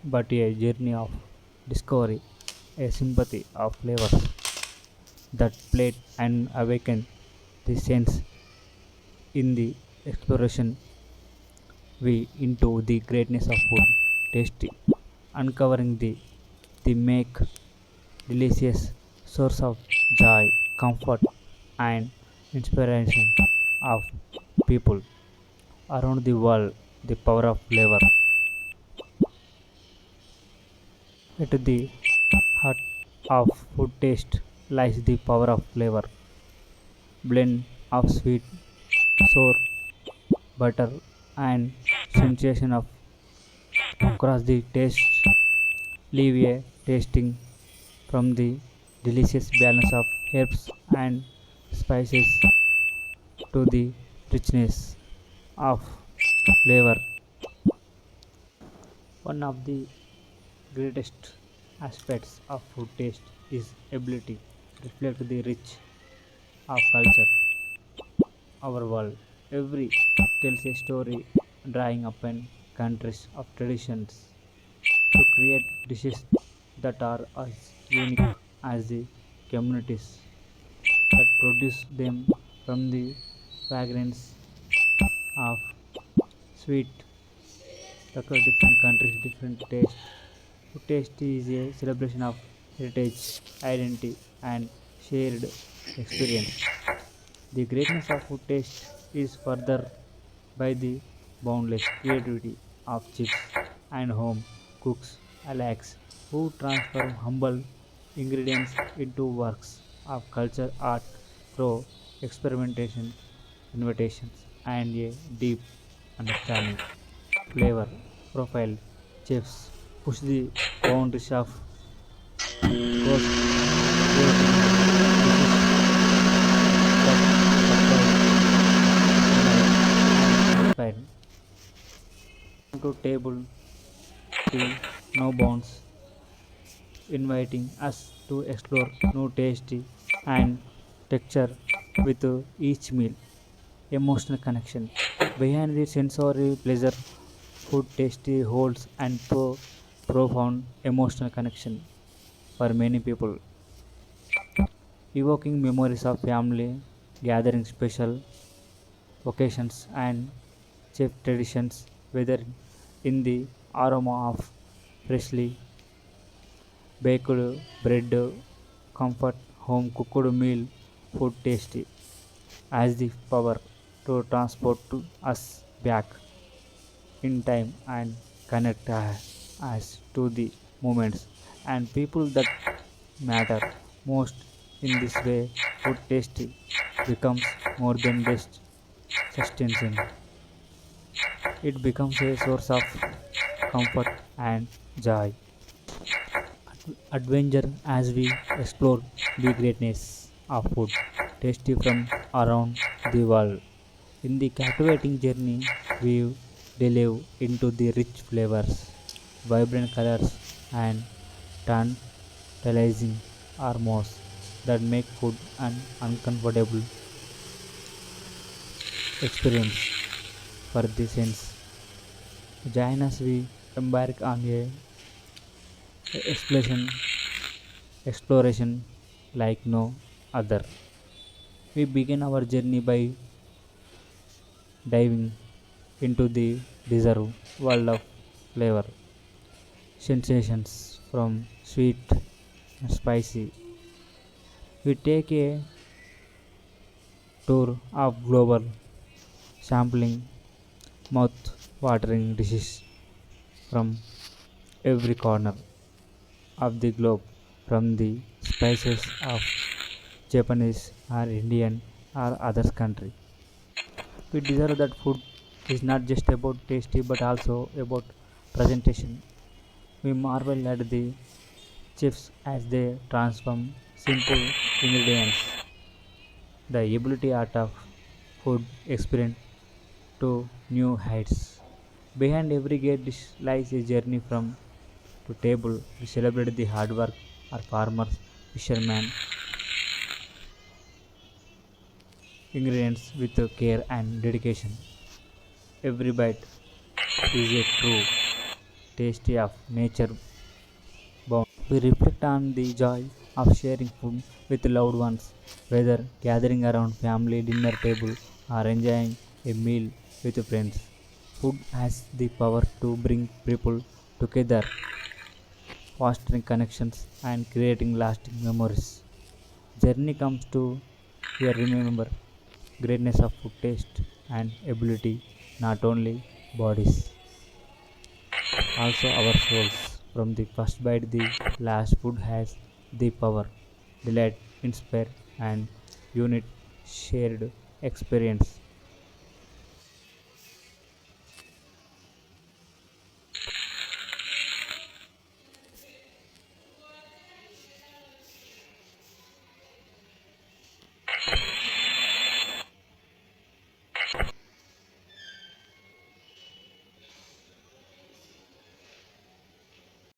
but a journey of discovery, a sympathy of flavors that played and awakened the sense in the exploration we into the greatness of food, tasty, uncovering the make delicious source of joy, comfort, and inspiration of people around the world. The power of flavor. At the heart of food taste lies the power of flavor, blend of sweet, sour, butter, and sensation of across the taste leave a tasting from the delicious balance of herbs and spices to the richness of flavor. One of the greatest aspects of food taste is ability to reflect the rich of culture, our world. Every tells a story drawing upon countries of traditions to create dishes that are as unique as the communities that produce them from the fragrance of sweet across different countries, different taste. Food taste is a celebration of heritage, identity, and shared experience. The greatness of food taste is further by the boundless creativity of chefs and home cooks alike who transform humble ingredients into works of culture art through experimentation, invitations, and a deep understanding. Flavor profile chefs push the boundaries of course creating dishes that surprise, delight, and inspire. To table tea, no bounds, inviting us to explore new tasty and texture with each meal. Emotional connection. Behind the sensory pleasure, food tasty holds and profound emotional connection for many people, evoking memories of family, gathering special occasions and chef traditions, whether in the aroma of freshly baked bread, comfort home cooked meal, food tasty has the power to transport to us back in time and connect us to the moments and people that matter most. In this way, food tasty becomes more than just sustenance. It becomes a source of comfort and joy. Adventure as we explore the greatness of food tasty from around the world. In the captivating journey, we delve into the rich flavors, vibrant colors, and tantalizing aromas that make food an uncomfortable experience for the sense. Join us, we embark on a exploration like no other. We begin our journey by diving into the deserved world of flavor, sensations from sweet and spicy. We take a tour of global sampling mouth-watering dishes from every corner of the globe, from the spices of Japanese or Indian or other country. We deserve that food is not just about tasty but also about presentation. We marvel at the chefs as they transform simple ingredients, the ability art of food experience to new heights. Behind every great dish lies a journey from to table. We celebrate the hard work of farmers, fishermen, ingredients with care and dedication. Every bite is a true. tasty of nature bound. We reflect on the joy of sharing food with loved ones, whether gathering around family dinner table or enjoying a meal with friends. Food has the power to bring people together, fostering connections and creating lasting memories. Journey comes to here remember greatness of food taste and ability, not only bodies, also our souls. From the first bite, the last food has the power, delight, inspire, and unit shared experience.